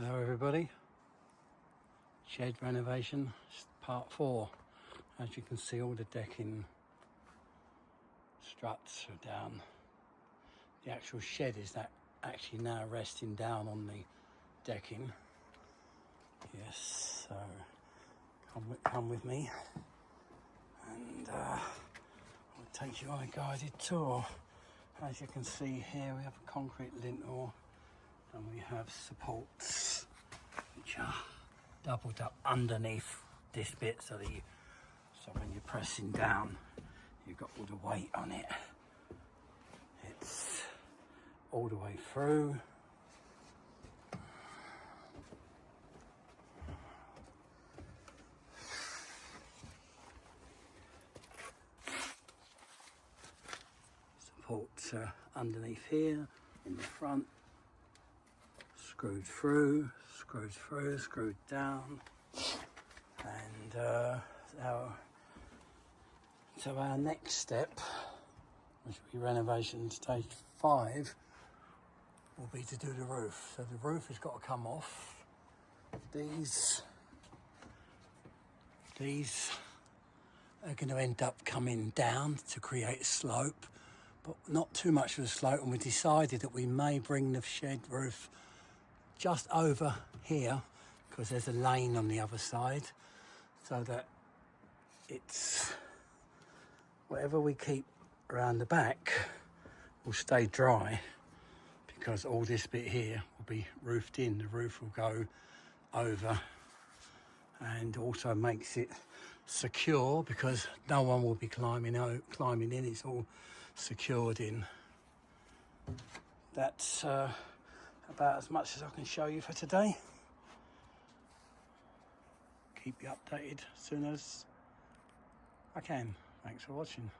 Hello everybody, shed renovation part 4. As you can see, all the decking struts are down. The actual shed is actually now resting down on the decking. Yes, so come with me and I'll take you on a guided tour. As you can see here, we have a concrete lintel and we have supports which are doubled up underneath this bit so when you're pressing down you've got all the weight on it. It's all the way through. Supports are underneath here in the front. Screwed through, screwed down, and so our next step, which will be renovation stage 5, will be to do the roof. So the roof has got to come off. These are going to end up coming down to create a slope, but not too much of a slope, and we decided that we may bring the shed roof just over here because there's a lane on the other side, so that it's whatever we keep around the back will stay dry, because all this bit here will be roofed in. The roof will go over and also makes it secure because no one will be climbing in. It's all secured in. That's about as much as I can show you for today. Keep you updated as soon as I can. Thanks for watching.